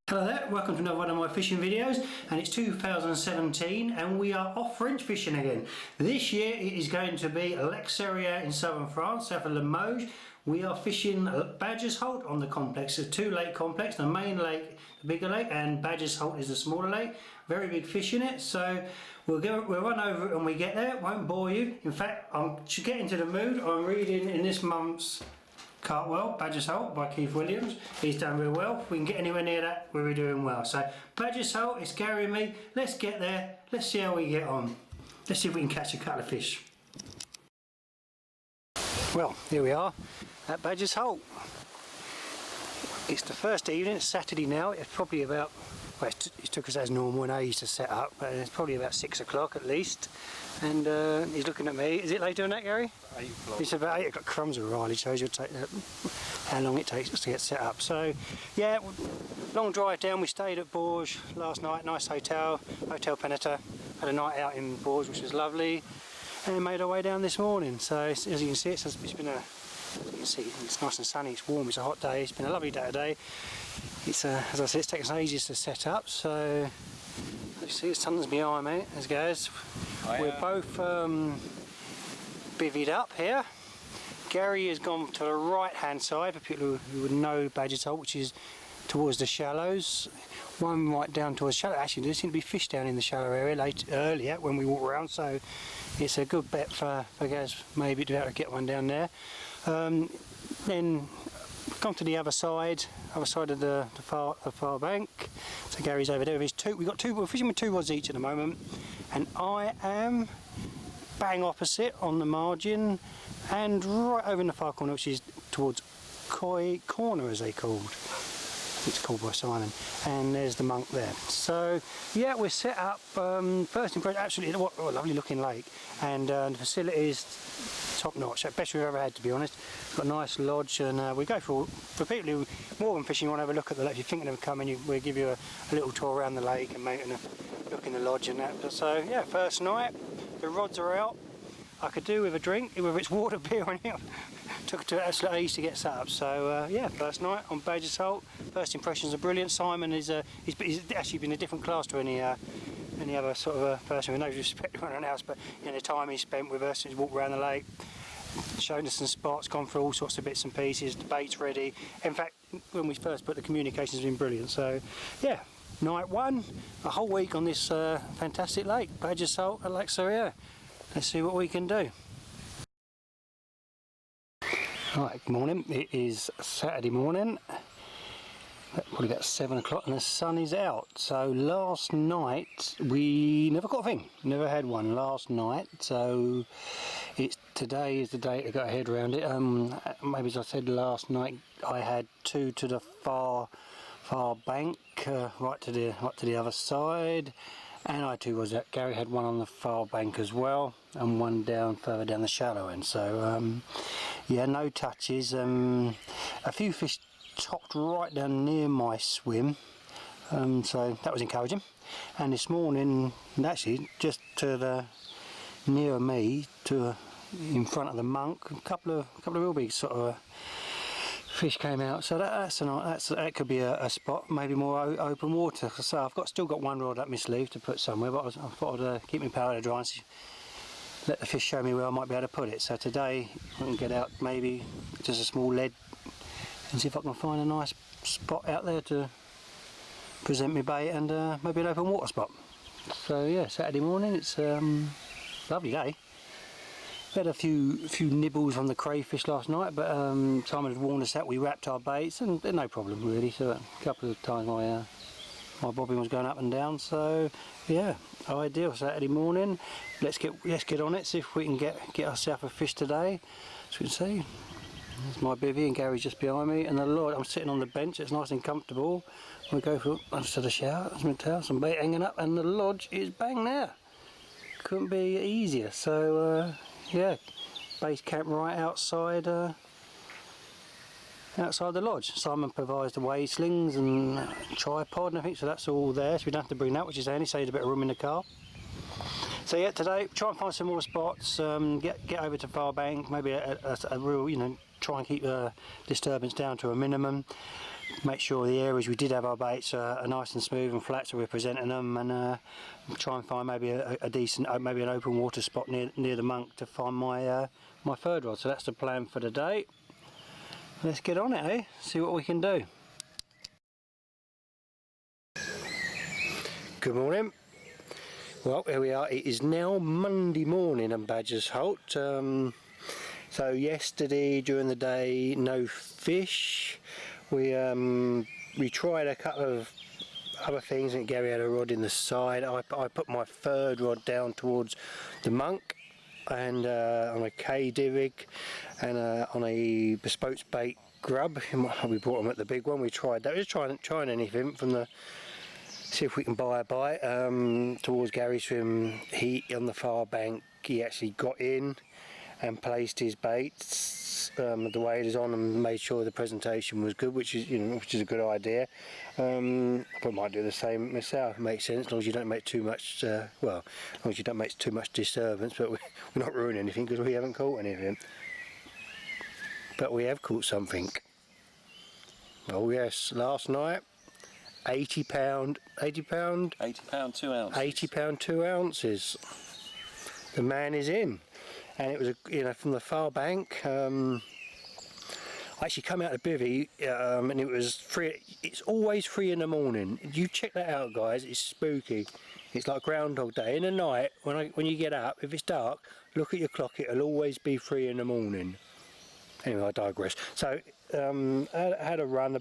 Hello there, welcome to another one of my fishing videos, and it's 2017 and we are off French fishing again. This year it is going to be Lake Serrier in southern France, south of Limoges. We are fishing Badger's Holt on the complex. There's two lake complex, the main lake, the bigger lake, and Badger's Holt is the smaller lake. Very big fish in it, so we'll run over it when we get there. It won't bore you. In fact, to get into the mood, I'm reading in this month's Carp, Badger's Holt by Keith Williams. He's done real well. If we can get anywhere near that, we're doing well. So Badger's Holt, it's Gary and me. Let's get there. Let's see how we get on. Let's see if we can catch a couple of fish. Well, here we are at Badger's Holt. It's the first evening. It's Saturday now. It's probably about, well, it took us as normal an age to set up, but it's probably about 6 o'clock at least. And he's looking at me. Is it late doing that, Gary? 8 o'clock. It's about 8 o'clock. Crumbs of Riley shows you how long it takes us to get set up. So, yeah, long drive down. We stayed at Bourges last night. Nice hotel, Hotel Peneta. Had a night out in Bourges, which was lovely, and made our way down this morning. So, as you can see, it's been it's nice and sunny. It's warm. It's a hot day. It's been a lovely day today. It's as I said, it's taken us ages to set up. So, you see, the sun's behind me. As it goes. We're both bivvied up here. Gary has gone to the right hand side for people who would know Badger's Holt, which is towards the shallows. One right down towards the shallow. Actually, there seemed to be fish down in the shallow area earlier when we walked around, so it's a good bet for guys maybe to be able to get one down there. Then gone to the other side of the far bank. So Gary's over there with his two. We're fishing with 2 rods each at the moment, and I am bang opposite on the margin and right over in the far corner, which is towards Koi Corner, as they called. It's called by Simon, and there's the monk there. So yeah, we're set up. First impression, absolutely, what a lovely looking lake, and the facilities top notch. Best we've ever had, to be honest. Got a nice lodge, and we go for people who more than fishing want to have a look at the lake. If you're thinking of coming, we'll give you a little tour around the lake and make a look in the lodge and that. But so yeah, first night, the rods are out. I could do with a drink, whether it's water, beer or anything. Took it to absolute age to get set up. So yeah, first night on Badger's Holt. First impressions are brilliant. Simon is he's actually been a different class to any other sort of person with no respect to anyone else, but you know, the time he spent with us, he's walked around the lake, shown us some spots, gone through all sorts of bits and pieces. The bait's ready. In fact, when we first put the communication's been brilliant. So yeah, night one, a whole week on this fantastic lake, Badger's Holt at Lake Serrier. Let's see what we can do. Right, good morning. It is Saturday morning, probably about 7 o'clock, and the sun is out. So last night we never got a thing, never had one last night. So today is the day to get our head around it. Maybe as I said last night, I had 2 to the far bank, right to the other side. And I too was that. Gary had one on the far bank as well, and one further down the shallow end. So yeah, no touches. A few fish topped right down near my swim, so that was encouraging. And this morning, actually, just to the nearer me, in front of the monk, a couple of real big sort of fish came out. So that could be a spot, maybe more open water. So I've still got one rod up my sleeve to put somewhere, but I thought I'd keep my powder dry and let the fish show me where I might be able to put it. So today I can get out maybe just a small lead and see if I can find a nice spot out there to present my bait, and maybe an open water spot. So yeah, Saturday morning, it's a lovely day. We had a few nibbles on the crayfish last night, but Simon had warned us that we wrapped our baits, and no problem really. So a couple of times my bobbin was going up and down. So yeah, ideal Saturday morning. Let's get on it. See if we can get ourselves a fish today. As you can see, there's my bivvy, and Gary's just behind me, and the lodge. I'm sitting on the bench. It's nice and comfortable. We go for to the shower. There's my towel, some bait hanging up, and the lodge is bang there. Couldn't be easier. So yeah, base camp right outside the lodge. Simon provides the wave slings and tripod and everything, so that's all there. So we don't have to bring that, which is handy. Saves a bit of room in the car. So yeah, today try and find some more spots. Get over to far bank. Maybe a real, try and keep the disturbance down to a minimum. make sure the areas we did have our baits are nice and smooth and flat, so we're presenting them, and try and find maybe a decent, maybe an open water spot near the monk to find my my third rod. So that's the plan for the day. Let's get on it, eh? See what we can do. Good morning. Well, here we are. It is now Monday morning in Badger's Holt. So yesterday during the day, no fish. We tried a couple of other things, and Gary had a rod in the side. I put my third rod down towards the monk, and on a K-D rig, and on a bespoke bait grub. We bought them at the big one. We tried that. Just trying anything from the. See if we can buy a bite. Towards Gary's swim heat on the far bank, he actually got in and placed his baits the way it is on, and made sure the presentation was good, which is a good idea. I probably might do the same myself. It makes sense as long as you don't make too much. Well, as long as you don't make too much disturbance, but we're not ruining anything because we haven't caught anything. But we have caught something. Oh yes, last night. 80 pound 2 ounces. 80 pound 2 ounces. The man is in, and it was from the far bank. I actually come out of bivvy, and it was free. It's always 3 in the morning. You check that out, guys. It's spooky. It's like Groundhog Day. In the night, when you get up, if it's dark, look at your clock. It'll always be 3 in the morning. Anyway, I digress. So I had a run.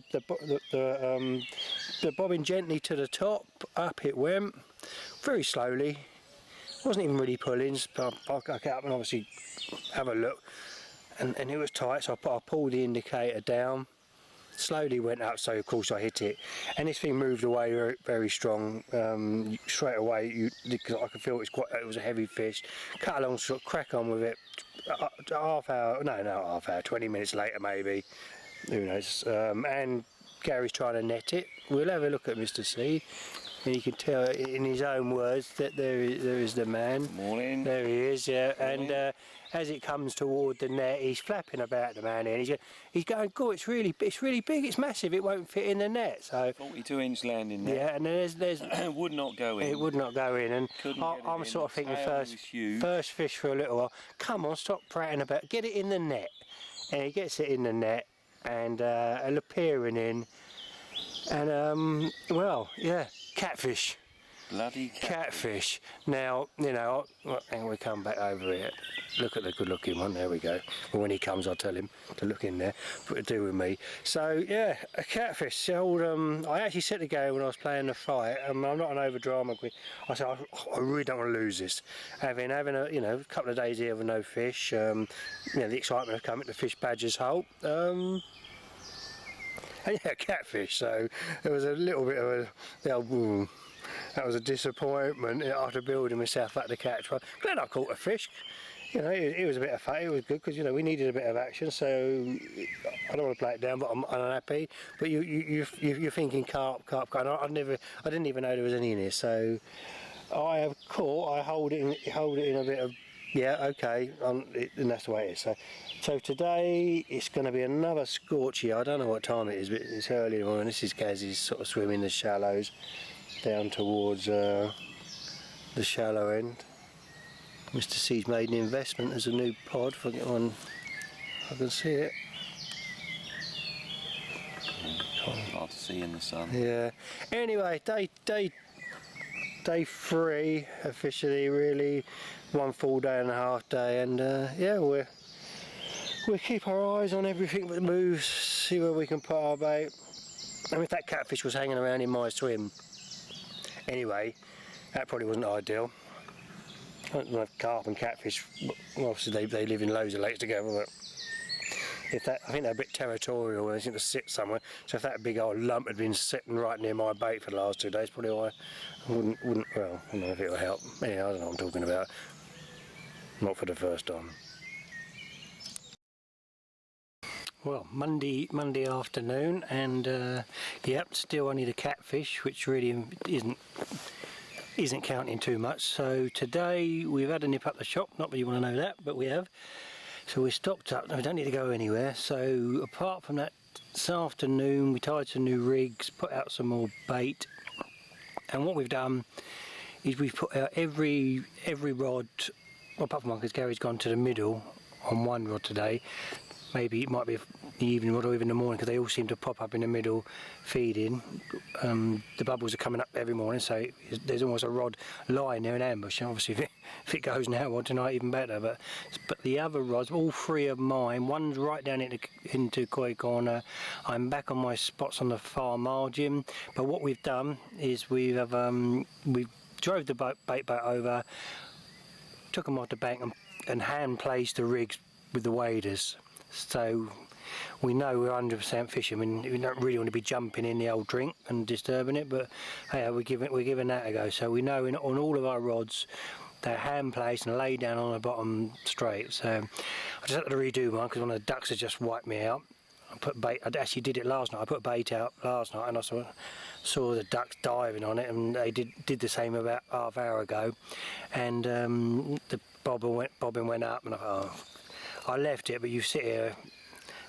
The bobbing gently to the top, up it went, very slowly. Wasn't even really pulling, but I got up and obviously have a look, and it was tight. So I pulled the indicator down, slowly went up. So of course I hit it, and this thing moved away very, very strong. Straight away, because I could feel it was a heavy fish. Cut along, sort of crack on with it. Half hour, no, not half hour, 20 minutes later maybe, who knows. And Gary's trying to net it. We'll have a look at Mr. C, and you can tell in his own words that there is the man. Morning. There he is, yeah. Morning. And as it comes toward the net, he's flapping about the man here. He's going, "God, it's really big, it's massive. It won't fit in the net." So 42-inch landing net. Yeah, and there's would not go in. It would not go in, and I'm sort of thinking first fish for a little while. Come on, stop prattling about. Get it in the net, and he gets it in the net, and appearing in. And well, yeah, catfish. Bloody catfish. Now, and we come back over here. Look at the good looking one, there we go. Well, when he comes I'll tell him to look in there, put a do with me. So yeah, a catfish. I actually said to Gary when I was playing the fight, I'm not an over drama queen. I said I really don't want to lose this. Having a couple of days here with no fish, the excitement of coming to fish Badger's Holt. And yeah, catfish. So there was a little bit of that was a disappointment after building myself up to catch one. Glad I caught a fish. It was a bit of fun. It was good because we needed a bit of action. So I don't want to play it down, but I'm unhappy. But you're thinking carp. I didn't even know there was any in here. So I have caught. I hold it in a bit of. Yeah, okay, and that's the way it is. So today it's going to be another scorchy. I don't know what time it is, but it's early in the morning. This is Gaz's sort of swimming the shallows down towards the shallow end. Mr. C's made an investment as a new pod. If I get one, I can see it. Hard to see in the sun. Yeah. Anyway, day 3 officially, really. 1 full day and a half day, and yeah, we keep our eyes on everything that moves, see where we can put our bait. I mean, if that catfish was hanging around in my swim, anyway, that probably wasn't ideal. I don't know, carp and catfish, well, obviously they live in loads of lakes together, but I think they're a bit territorial and they seem to sit somewhere. So if that big old lump had been sitting right near my bait for the last 2 days, probably I wouldn't. Well, I don't know if it would help. Anyway, I don't know what I'm talking about. Not for the first time. Well, Monday afternoon, and yep, still only the catfish, which really isn't counting too much. So today we've had a nip up the shop. Not that you want to know that, but we have. So we're stocked up. We don't need to go anywhere. So apart from that this afternoon we tied some new rigs, put out some more bait, and what we've done is we've put out every rod, well, apart from one because Gary's gone to the middle on one rod today. Maybe it might be the evening rod or even the morning, because they all seem to pop up in the middle feeding. The bubbles are coming up every morning, so there's almost a rod lying there in ambush. And obviously if it goes now, well, tonight even better. But the other rods, all three of mine, one's right down into Koi Corner. I'm back on my spots on the far margin. But what we've done is we've drove the bait boat over, took them off the bank and hand placed the rigs with the waders. So we know we're 100% fishing. I mean, we don't really want to be jumping in the old drink and disturbing it, but hey, we're giving that a go. So we know on all of our rods they're hand placed and laid down on the bottom straight. So I just had to redo one because one of the ducks had just wiped me out. I put bait. I actually did it last night. I put bait out last night and I saw the ducks diving on it, and they did the same about half hour ago. And the bobbin went up, and I left it, but you sit here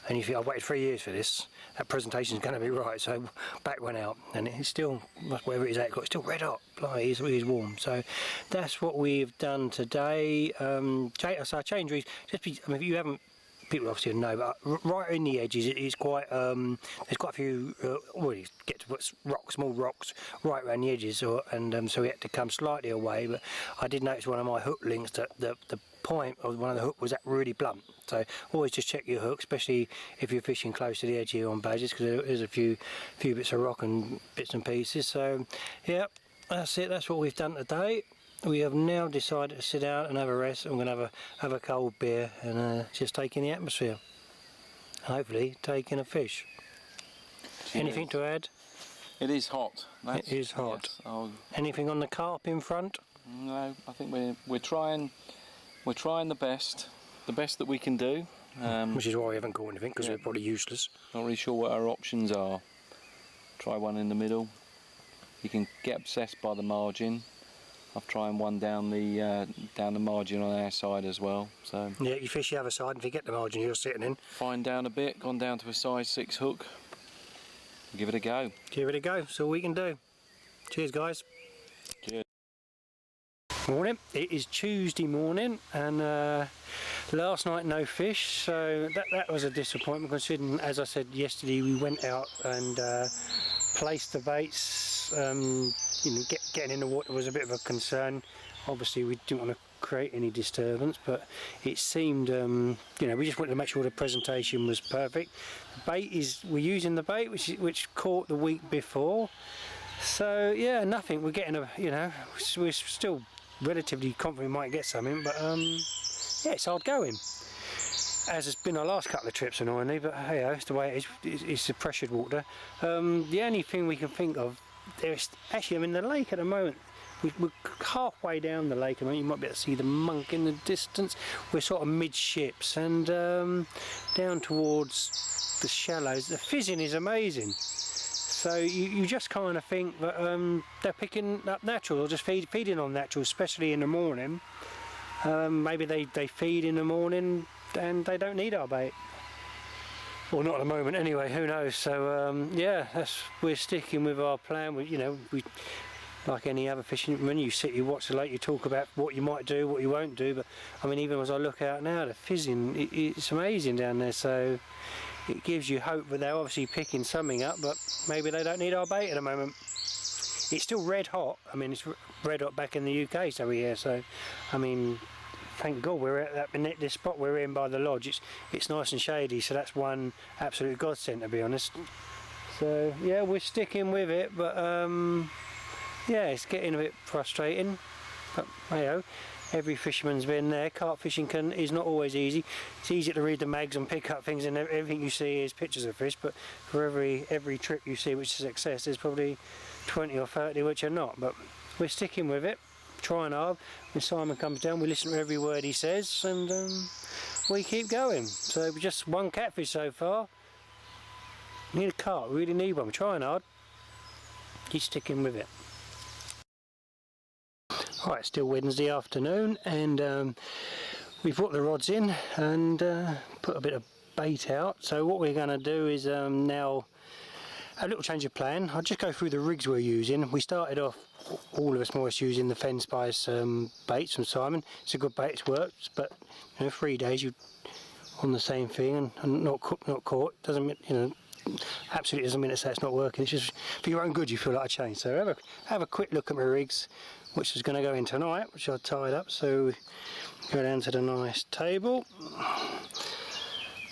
and you think, I've waited 3 years for this, that presentation's going to be right, so back went out, and it's still, wherever it is at, it's still red hot, it is warm. So that's what we've done today. So I changed reeds, if you haven't, people obviously know, but right in the edges it's quite, there's quite a few, you get to put small rocks right around the edges, so we had to come slightly away, but I did notice one of my hook links that the point of one of the hook was that really blunt. So always just check your hook, especially if you're fishing close to the edge here on badges, because there's a few bits of rock and bits and pieces. So yeah, that's it. That's what we've done today. We have now decided to sit down and have a rest. I'm going to have a cold beer and just take in the atmosphere. Hopefully taking a fish. Cheers. Anything to add? It is hot. It is hot. Yes, anything on the carp in front? No, I think we're trying the best that we can do. Which is why we haven't caught anything, because we're probably useless. Not really sure what our options are. Try one in the middle. You can get obsessed by the margin. I've tried one down the margin on our side as well. So yeah, you fish the other side and forget the margin you're sitting in. Fine down a bit, gone down to a size 6 hook. Give it a go. Give it a go. That's all we can do. Cheers, guys. Cheers. Morning. It is Tuesday morning, and last night no fish, so that was a disappointment, considering, as I said yesterday, we went out and placed the baits. Getting in the water was a bit of a concern. Obviously we didn't want to create any disturbance, but it seemed we just wanted to make sure the presentation was perfect. The bait we're using the bait which caught the week before, so yeah, nothing. We're getting we're still relatively confident we might get something, but yeah, it's hard going, as has been our last couple of trips annoyingly, but hey, it's the way it is. It's the pressured water. The only thing we can think of, there's actually, I'm in the lake at the moment. We're halfway down the lake, and you might be able to see the monk in the distance. We're sort of midships, and down towards the shallows. The fizzing is amazing. So you just kind of think that they're picking up natural, or just feeding on natural, especially in the morning. Maybe they feed in the morning and they don't need our bait. Well, not at the moment anyway, who knows. So yeah, we're sticking with our plan. We like any other fishing, when you sit, you watch the lake, you talk about what you might do, what you won't do, but I mean, even as I look out now, the fizzing, it's amazing down there. So it gives you hope that they're obviously picking something up, but maybe they don't need our bait at the moment. It's still red hot. I mean, it's red hot back in the UK, so we're here. So, I mean, thank God we're at this spot we're in by the lodge. It's nice and shady, so that's one absolute godsend, to be honest. So yeah, we're sticking with it, but yeah, it's getting a bit frustrating. But hey, every fisherman's been there. Carp fishing is not always easy. It's easy to read the mags and pick up things, and everything you see is pictures of fish. But for every trip you see which is a success, there's probably 20 or 30 which are not. But we're sticking with it, trying hard. When Simon comes down, we listen to every word he says, and we keep going. So just one catfish so far. Need a carp, we really need one. We're trying hard. Keep sticking with it. Right, still Wednesday afternoon, and we brought the rods in and put a bit of bait out. So what we're going to do is now a little change of plan. I'll just go through the rigs we're using. We started off, all of us more or less, using the Fen Spice baits from Simon. It's a good bait, it's worked, but 3 days you on the same thing and not caught doesn't mean, absolutely doesn't mean to say it's not working. It's just for your own good you feel like a change. So have a quick look at my rigs, which is going to go in tonight, which I tied up. So go down to the nice table.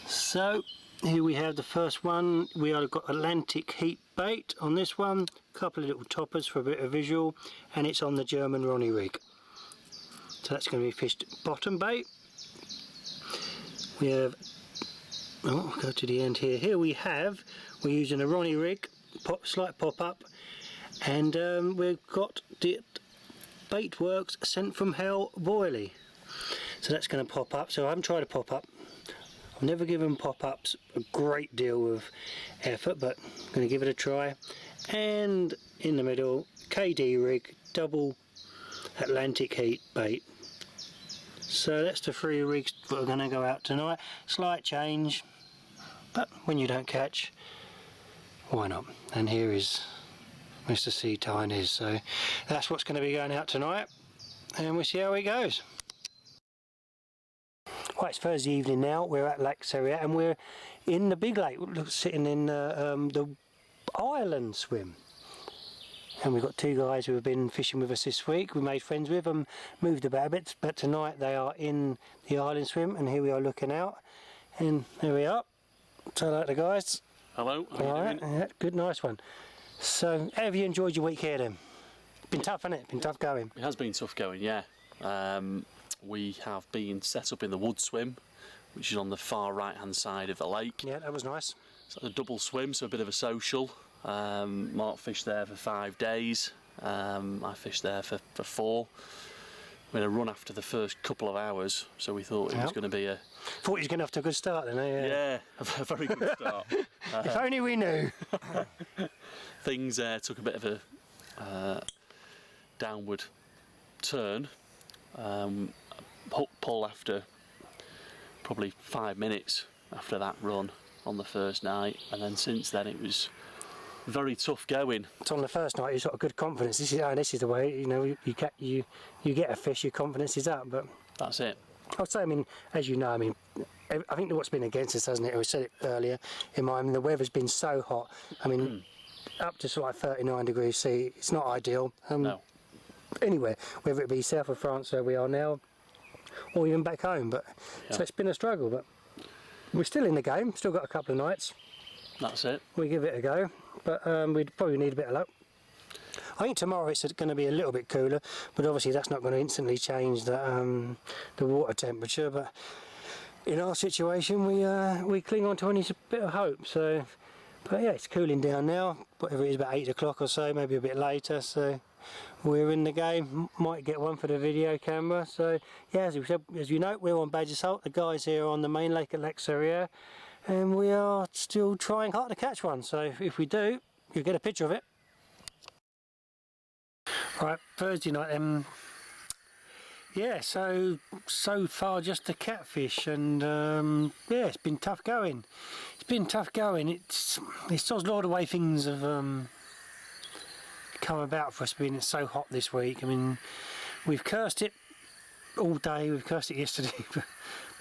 So here we have the first one. We have got Atlantic heat bait on this one, a couple of little toppers for a bit of visual, and it's on the German Ronnie rig. So that's going to be fished bottom bait. We have, I'll go to the end here. Here we're using a Ronnie rig, slight pop up, and we've got the Baitworks Sent from Hell Boilie. So that's going to pop up. So I haven't tried a pop up. I've never given pop-ups a great deal of effort, but I'm going to give it a try. And in the middle, KD rig, double Atlantic heat bait. So that's the 3 rigs that are going to go out tonight. Slight change, but when you don't catch, why not? And here is Mr. Sea Tinies. So that's what's going to be going out tonight, and we'll see how it goes. Right, it's Thursday evening now. We're at Lake Seria and we're in the big lake, sitting in the island swim. And we've got 2 guys who have been fishing with us this week. We made friends with them, moved about a bit, but tonight they are in the island swim, and here we are looking out. And there we are. So hello to the guys. Hello. All right, yeah, good, nice one. So, how have you enjoyed your week here then? Been tough, hasn't it? Been tough going. It has been tough going, yeah. We have been set up in the wood swim, which is on the far right hand side of the lake. Yeah, that was nice. It's a double swim, so a bit of a social. Mark fished there for 5 days. I fished there for 4. We had a run after the first couple of hours, so we thought it was going to be a... Thought you was getting off to a good start then, eh? Yeah, a very good start. If only we knew. Things took a bit of a downward turn. Pull after probably 5 minutes after that run on the first night, and then since then it was very tough going. So on the first night you got good confidence. This is the way, you get a fish, your confidence is up. But that's it. I'd say, as you know, I think what's been against us, hasn't it? We said it earlier in mine. The weather's been so hot. Up to sort of 39 degrees C. It's not ideal. No. Anywhere, whether it be south of France where we are now, or even back home. But yeah. So it's been a struggle, but we're still in the game. Still got a couple of nights. That's it. We give it a go, but we'd probably need a bit of luck. I think tomorrow it's going to be a little bit cooler, but obviously that's not going to instantly change the water temperature. But in our situation, we cling on to any bit of hope. So, but yeah, it's cooling down now. Whatever it is, about 8 o'clock or so, maybe a bit later. So we're in the game. Might get one for the video camera. So yeah, as you know, we're on Badger's Holt. The guys here are on the main lake at Lake Seria, and we are still trying hard to catch one. So if we do, you'll get a picture of it. Right, Thursday night. Yeah, so far just the catfish, and yeah, it's been tough going. It's just a lot of the way things have come about for us being so hot this week. We've cursed it all day. We've cursed it yesterday, but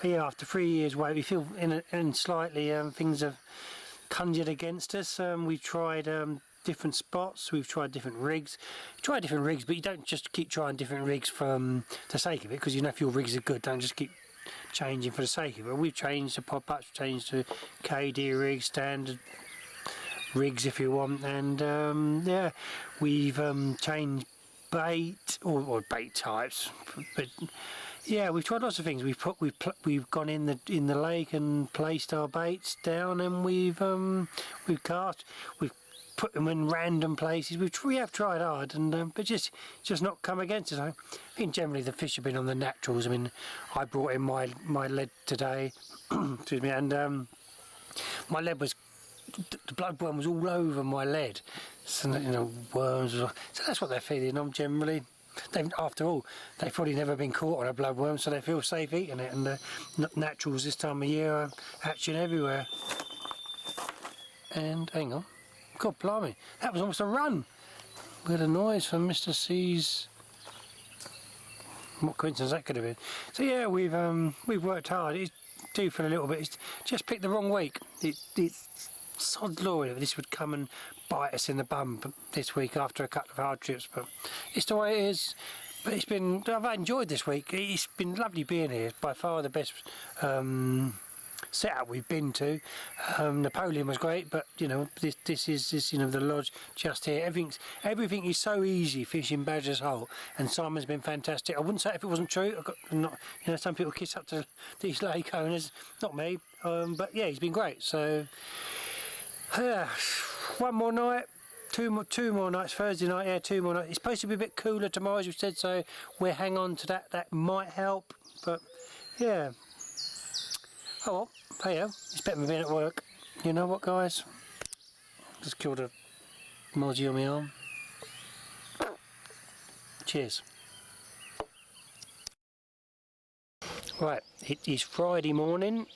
yeah, after 3 years wait, we feel in slightly things have conjured against us. We've tried different spots, we've tried different rigs. But you don't just keep trying different rigs for the sake of it, because if your rigs are good, don't just keep changing for the sake of it. We've changed to pop-ups, changed to KD rigs, standard rigs if you want, and yeah, we've changed bait or bait types, but yeah, we've tried lots of things. We've gone in the lake and placed our baits down, and we've cast, we've put them in random places. We have tried hard, and but just not come against us. I think generally the fish have been on the naturals. I brought in my lead today, excuse me, and my lead was, the bloodworm was all over my lead. So worms. So that's what they're feeding on generally. after all, they've probably never been caught on a bloodworm, so they feel safe eating it. And the naturals this time of year are hatching everywhere. And hang on, God blimey, that was almost a run. We had a noise from Mr. C's. What coincidence that could have been. So yeah, we've worked hard. It's due for a little bit. It's just picked the wrong week. It's sod law that this would come and bite us in the bum this week after a couple of hard trips, but it's the way it is. But I've enjoyed this week. It's been lovely being here. It's by far the best setup we've been to. Napoleon was great, but you know, this is you know, the lodge just here. Everything is so easy fishing Badger's Holt, and Simon's been fantastic. I wouldn't say if it wasn't true. You know, some people kiss up to these lake owners, not me. But yeah, he's been great. So one more night. Two more nights, Thursday night, yeah, 2 more nights. It's supposed to be a bit cooler tomorrow, as you said, so we'll hang on to that. That might help, but yeah. Oh well, hey, it's better than being at work. You know what, guys? Just killed a mozzie on my arm. Cheers. Right, it is Friday morning.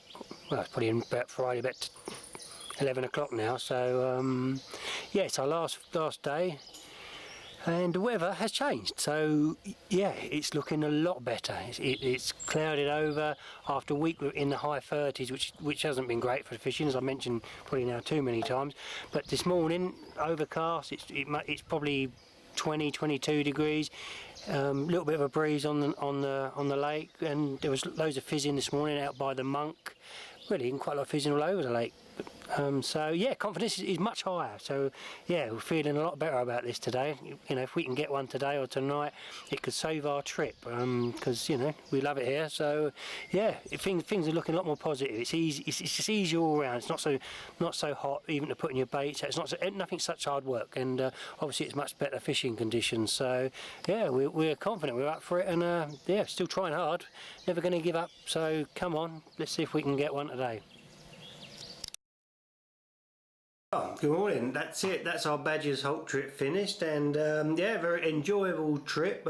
Well, it's probably about Friday, about 11 o'clock now, so yeah, it's our last day, and the weather has changed, so yeah, it's looking a lot better. It's clouded over after a week in the high 30s, which hasn't been great for fishing, as I mentioned probably now too many times. But this morning, overcast, it's probably 20-22 degrees, little bit of a breeze on the lake, and there was loads of fizzing this morning out by the Monk. Really, quite a lot of fizzing all over the lake. So yeah, confidence is much higher. So yeah, we're feeling a lot better about this today. You know, if we can get one today or tonight, it could save our trip, because you know, we love it here. So yeah, things are looking a lot more positive. It's easy. It's just easier all around. It's not so hot even to put in your bait. So it's nothing such hard work, and obviously it's much better fishing conditions. So yeah, we're confident. We're up for it, and yeah, still trying hard. Never going to give up. So come on, let's see if we can get one today. Oh, good morning. That's it. That's our Badger's Holt trip finished, and yeah, very enjoyable trip.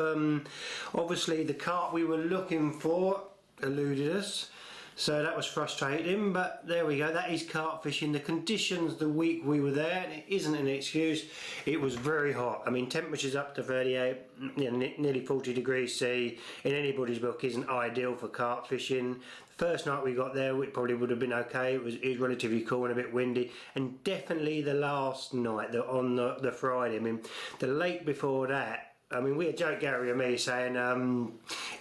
Obviously, the carp we were looking for eluded us, so that was frustrating. But there we go. That is carp fishing. The conditions the week we were there, and it isn't an excuse. It was very hot. I mean, temperatures up to 38, you know, nearly 40 degrees C in anybody's book isn't ideal for carp fishing. First night we got there, it probably would have been okay. It was relatively cool and a bit windy, and definitely the last night, on the Friday. I mean, the lake before that. I mean, we had joke Gary and me saying,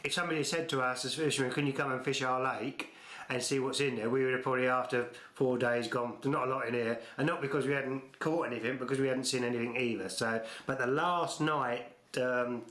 if somebody had said to us as fishermen, "Can you come and fish our lake and see what's in there?" we would have probably after 4 days gone, "There's not a lot in here," and not because we hadn't caught anything, because we hadn't seen anything either. So, but the last night,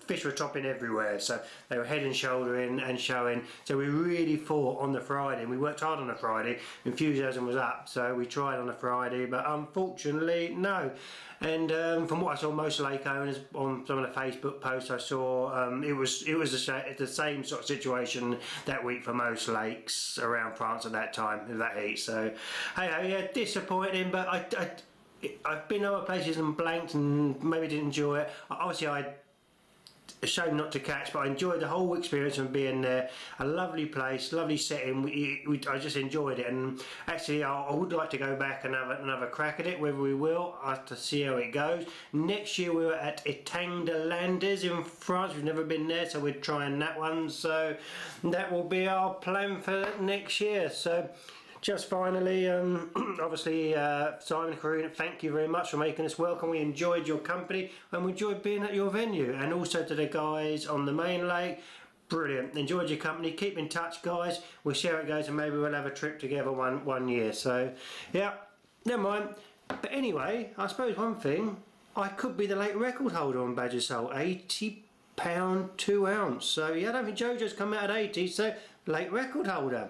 fish were topping everywhere, so they were head and shouldering and showing. So we really fought on the Friday, and we worked hard on the Friday. Enthusiasm was up, so we tried on the Friday, but unfortunately no. And from what I saw, most lake owners on some of the Facebook posts I saw, it was the same sort of situation that week for most lakes around France at that time, with that heat. So hey, yeah, disappointing, but I've been other places and blanked and maybe didn't enjoy it. Obviously, a shame not to catch, but I enjoyed the whole experience of being there. A lovely place, lovely setting. I just enjoyed it, and actually I would like to go back and have another crack at it. Whether we will, I have to see how it goes. Next year we were at Étang de Landes in France. We've never been there, so we're trying that one. So that will be our plan for next year. So just finally, obviously, Simon and Karina, thank you very much for making us welcome. We enjoyed your company, and we enjoyed being at your venue. And also to the guys on the main lake, brilliant. Enjoyed your company. Keep in touch, guys. We'll see how it goes, and maybe we'll have a trip together one year. So, yeah, never mind. But anyway, I suppose one thing, I could be the late record holder on Badger's Holt, £80 2 ounce. So, yeah, I don't think Jojo's come out at 80, so late record holder.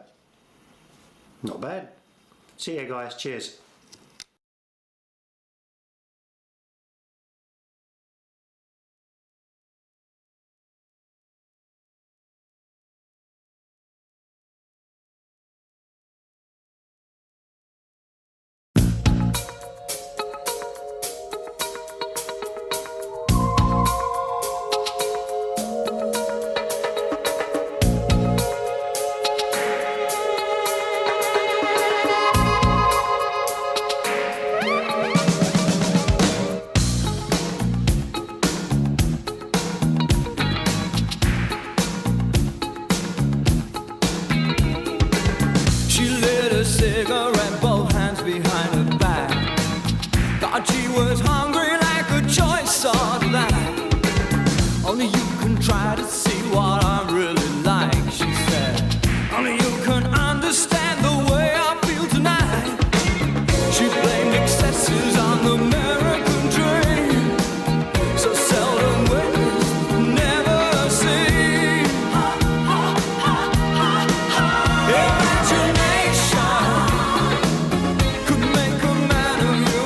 Not bad. See you guys. Cheers. cigarette, both hands behind her back. God, she was hungry like a choice of that. Only you can try to see what I'm really like, she said. Only you can understand the way I feel tonight. She blamed excesses on the American dream, so seldom witnessed, never seen. Imagination could make a man of you.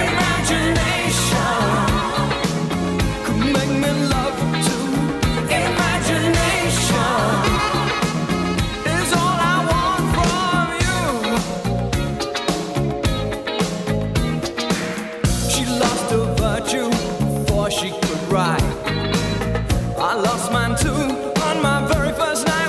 Imagination could make me love you too. Imagination is all I want from you. She lost her virtue before she could write. I lost mine too.